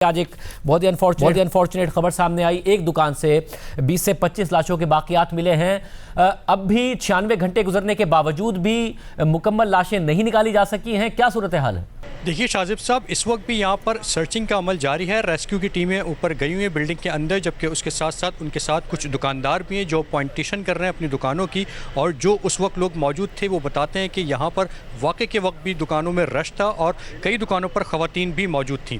आज एक बहुत ही अनफॉर्चुनेट खबर सामने आई। एक दुकान से 20 से 25 लाशों के बाकियात मिले हैं। अब भी 96 घंटे गुजरने के बावजूद भी मुकम्मल लाशें नहीं निकाली जा सकी हैं। क्या सूरत हाल है? देखिए शाजिब साहब, इस वक्त भी यहाँ पर सर्चिंग का अमल जारी है। रेस्क्यू की टीमें ऊपर गई हुई हैं बिल्डिंग के अंदर, जबकि उसके साथ साथ उनके साथ कुछ दुकानदार भी हैं जो पॉइंटेशन कर रहे हैं अपनी दुकानों की। और जो उस वक्त लोग मौजूद थे वो बताते हैं कि यहाँ पर वाक़े के वक्त भी दुकानों में रश था और कई दुकानों पर ख़वातीन भी मौजूद थीं।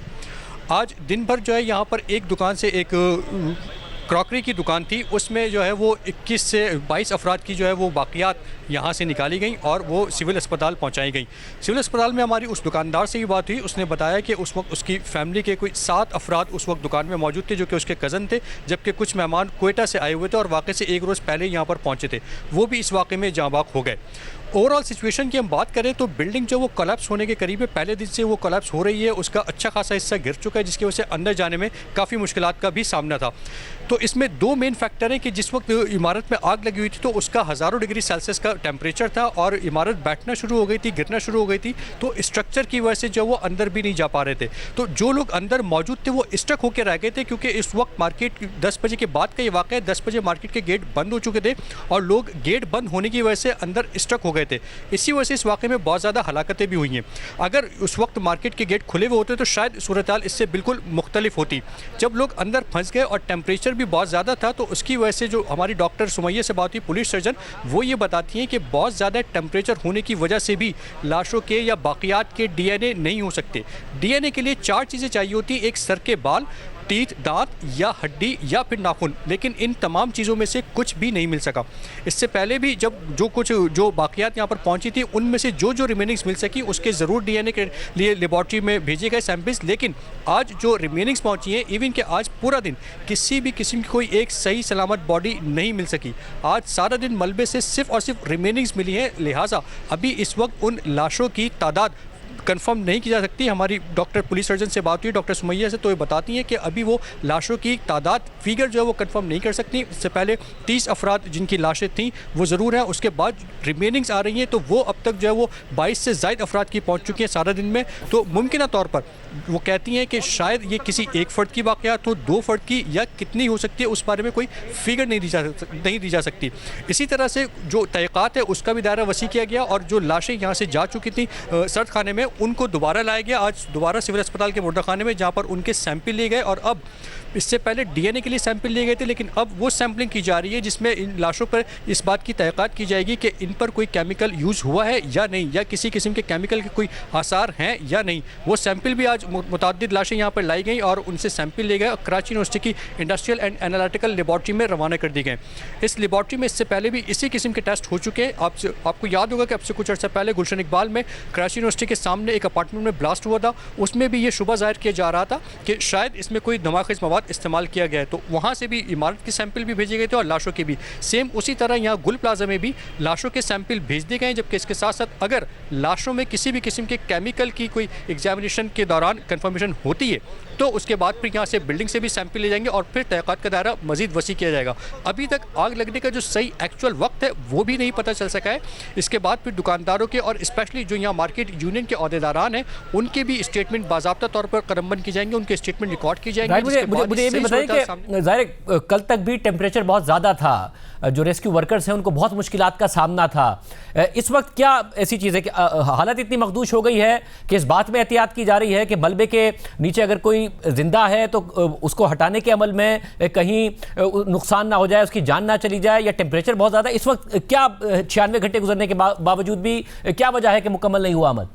आज दिन भर जो है यहाँ पर एक दुकान से एक क्रॉकरी की दुकान थी, उसमें जो है वो 21 से 22 अफराद की जो है वो बाकियात यहाँ से निकाली गई और वो सिविल अस्पताल पहुँचाई गई। सिविल अस्पताल में हमारी उस दुकानदार से ही बात हुई। उसने बताया कि उस वक्त उसकी फैमिली के कोई 7 अफराद उस वक्त दुकान में मौजूद थे जो कि उसके कज़न थे, जबकि कुछ मेहमान क्वेटा से आए हुए थे और वाक़े से एक रोज़ पहले यहाँ पर पहुँचे थे। वो भी इस वाक़े में जाँ बाक हो गए। ओवरऑल सिचुएशन की हम बात करें तो बिल्डिंग जो वो कोलैप्स होने के करीब है, पहले दिन से वो कोलैप्स हो रही है, उसका अच्छा खासा हिस्सा गिर चुका है, जिसकी वजह से अंदर जाने में काफ़ी मुश्किलात का भी सामना था। तो इसमें 2 मेन फैक्टर हैं कि जिस वक्त इमारत में आग लगी हुई थी तो उसका हज़ारों डिग्री सेल्सियस का टेम्परेचर था और इमारत बैठना शुरू हो गई थी, गिरना शुरू हो गई थी। तो स्ट्रक्चर की वजह से जो वो अंदर भी नहीं जा पा रहे थे। तो जो लोग अंदर मौजूद थे वो स्टक होकर रह गए थे, क्योंकि इस वक्त मार्केट 10 बजे के बाद का ये वाक़ा है। 10 बजे मार्केट के गेट बंद हो चुके थे और लोग गेट बंद होने की वजह से अंदर स्टक हो गए थे। इसी वजह से इस वाक़े में बहुत ज़्यादा हलाकतें भी हुई हैं। अगर उस वक्त मार्केट के गेट खुले हुए होते तो शायद सूरत हाल इससे बिल्कुल मुख्तलिफ होती। जब लोग अंदर फंस गए और टेम्परेचर भी बहुत ज़्यादा था, तो उसकी वजह से जो हमारी डॉक्टर सुमैया से बात हुई, पुलिस सर्जन, वो ये बताती हैं कि बहुत ज़्यादा टेम्परेचर होने की वजह से भी लाशों के या बाकियात के DNA नहीं हो सकते। DNA के लिए 4 चीज़ें चाहिए होती, एक सर के बाल, टीथ, दांत या हड्डी या फिर नाखून, लेकिन इन तमाम चीज़ों में से कुछ भी नहीं मिल सका। इससे पहले भी जब जो बाकियात यहाँ पर पहुँची थी, उनमें से जो रिमेनिंग्स मिल सकी उसके ज़रूर DNA के लिए लेबॉर्ट्री में भेजे गए सैंपल्स, लेकिन आज जो रिमेनिंग्स पहुँची हैं, इवन कि आज पूरा दिन किसी भी किस्म की कोई एक सही सलामत बॉडी नहीं मिल सकी। आज सारा दिन मलबे से सिर्फ और सिर्फ रिमेनिंग्स मिली हैं, लिहाजा अभी इस वक्त उन लाशों की तादाद कंफर्म नहीं की जा सकती। हमारी डॉक्टर पुलिस सर्जन से बात हुई डॉक्टर सुमैया से, तो ये बताती हैं कि अभी वो लाशों की तादाद फिगर जो है वो कंफर्म नहीं कर सकती। इससे पहले 30 अफराद जिनकी लाशें थीं वो ज़रूर हैं, उसके बाद रिमेनिंग्स आ रही हैं, तो वो अब तक जो है वो 22 से ज़ायद अफराद की पहुँच चुकी हैं सारा दिन में। तो मुमकिन तौर पर वो कहती हैं कि शायद ये किसी एक फ़र्द की वाक़यात हो, 2 फ़र्द की, या कितनी हो सकती है उस बारे में कोई फिगर नहीं दी जा सकती। इसी तरह से जो तहक़ीक़ात है उसका भी दायरा वसी किया गया और जो लाशें यहाँ से जा चुकी थी सर्द खाने में, उनको दोबारा लाया गया आज दोबारा सिविल अस्पताल के मुर्दाखाने में, जहाँ पर उनके सैंपल लिए गए। और अब इससे पहले DNA के लिए सैंपल लिए गए थे, लेकिन अब वो सैम्पलिंग की जा रही है जिसमें इन लाशों पर इस बात की तहक़ीक़ात की जाएगी कि इन पर कोई केमिकल यूज़ हुआ है या नहीं, या किसी किस्म के केमिकल के कोई आसार हैं या नहीं। वो सैंपल भी आज मुतअद्दिद लाशें यहाँ पर लाई गई और उनसे सैंपल लिए गए और कराची यूनिवर्सिटी की इंडस्ट्रियल एंड एनालिटिकल लेबॉर्ट्री में रवाना कर दी गए। इस लेबॉर्ट्री में इससे पहले भी इसी किस्म के टेस्ट हो चुके हैं। आपको याद होगा कि अब से कुछ अर्सा पहले गुलशन इकबाल में कराची यूनिवर्सिटी के सामने एक अपार्टमेंट में ब्लास्ट हुआ था, उसमें भी ये शुबा ज़ाहिर किया जा रहा था कि शायद इसमें कोई नमाखिज़ मवाद इस्तेमाल किया गया है। तो वहाँ से भी इमारत के सैंपल भी भेजे गए थे और लाशों के भी सेम उसी तरह यहाँ गुल प्लाजा में भी लाशों के सैंपल भेज दिए गए। जबकि इसके साथ साथ अगर लाशों में किसी भी किस्म के केमिकल की कोई एग्जामिनेशन के दौरान कंफर्मेशन होती है तो उसके बाद फिर यहाँ से बिल्डिंग से भी सैंपल ले जाएंगे और फिर तहक़ीक़ात का दायरा मज़ीद वसी किया जाएगा। अभी तक आग लगने का जो सही एक्चुअल वक्त है वो भी नहीं पता चल सका है। इसके बाद फिर दुकानदारों के और स्पेशली जो यहाँ मार्केट यूनियन के अहदेदारान हैं उनके भी स्टेटमेंट बाज़ाब्ता तौर पर कदमबंद की जाएंगे, उनके स्टेटमेंट रिकॉर्ड की जाएंगे। मुझे ये भी बताइए कि ज़ाहिर कल तक भी टेम्परेचर बहुत ज़्यादा था, जो रेस्क्यू वर्कर्स हैं उनको बहुत मुश्किलात का सामना था। इस वक्त क्या ऐसी चीज़ है कि हालत इतनी मखदूश हो गई है कि इस बात में एहतियात की जा रही है कि मलबे के नीचे अगर कोई जिंदा है तो उसको हटाने के अमल में कहीं नुकसान ना हो जाए, उसकी जान ना चली जाए, या टेम्परेचर बहुत ज़्यादा इस वक्त क्या 96 घंटे गुजरने के बावजूद भी क्या वजह है कि मुकम्मल नहीं हुआ अमल?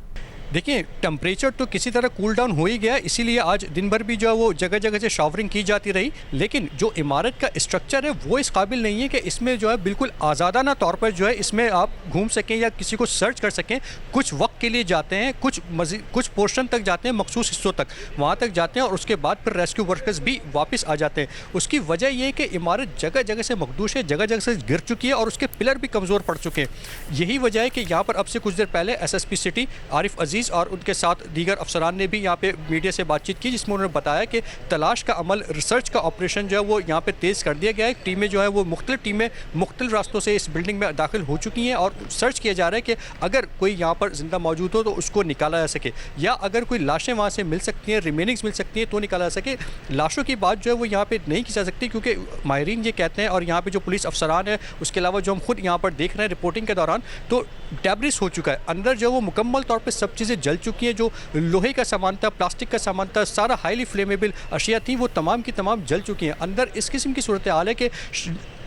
देखिए, टेम्परेचर तो किसी तरह कूल डाउन हो ही गया, इसीलिए आज दिन भर भी जो है वो जगह जगह से शावरिंग की जाती रही। लेकिन जो इमारत का स्ट्रक्चर है वो इस काबिल नहीं है कि इसमें जो है बिल्कुल आज़ादाना तौर पर जो है इसमें आप घूम सकें या किसी को सर्च कर सकें। कुछ वक्त के लिए जाते हैं, कुछ पोर्शन तक जाते हैं, मखसूस हिस्सों तक वहाँ तक जाते हैं और उसके बाद फिर रेस्क्यू वर्कर्स भी वापस आ जाते हैं। उसकी वजह यह है कि इमारत जगह जगह से मखदूश है, जगह जगह से गिर चुकी है और उसके पिलर भी कमज़ोर पड़ चुके हैं। यही वजह है कि यहाँ पर अब से कुछ देर पहले SSP सिटी आरिफ अजीज़ पुलिस और उनके साथ दीगर अफसरान ने भी यहाँ पे मीडिया से बातचीत की, जिसमें उन्होंने बताया कि तलाश का अमल, रिसर्च का ऑपरेशन जो है वो यहाँ पे तेज़ कर दिया गया है। टीमें जो है वो मुख्तलिफ टीमें मुख्तलिफ रास्तों से इस बिल्डिंग में दाखिल हो चुकी हैं और सर्च किया जा रहा है कि अगर कोई यहाँ पर जिंदा मौजूद हो तो उसको निकाला जा सके, या अगर कोई लाशें वहाँ से मिल सकती हैं, रिमेनिंग्स मिल सकती हैं तो निकाला जा सके। लाशों की बात जो है वो यहाँ पे नहीं की जा सकती, क्योंकि माहिरीन ये कहते हैं, और यहाँ पे जो पुलिस अफसरान है, उसके अलावा जो हम खुद यहाँ पर देख रहे हैं रिपोर्टिंग के दौरान, तो डेब्रिस हो चुका है अंदर, जो वो मुकम्मल तौर पे सब चीज़ें जल चुकी हैं। जो लोहे का सामान था, प्लास्टिक का सामान था, सारा हाईली फ्लेमेबल अशिया थी, वो तमाम की तमाम जल चुकी हैं अंदर। इस किस्म की सूरत हाल है कि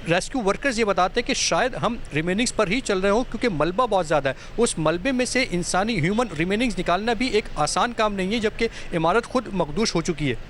रेस्क्यू वर्कर्स ये बताते हैं कि शायद हम रिमेनिंग्स पर ही चल रहे हो, क्योंकि मलबा बहुत ज़्यादा है। उस मलबे में से इंसानी ह्यूमन रिमेनिंग्स निकालना भी एक आसान काम नहीं है, जबकि इमारत खुद मखदूश हो चुकी है।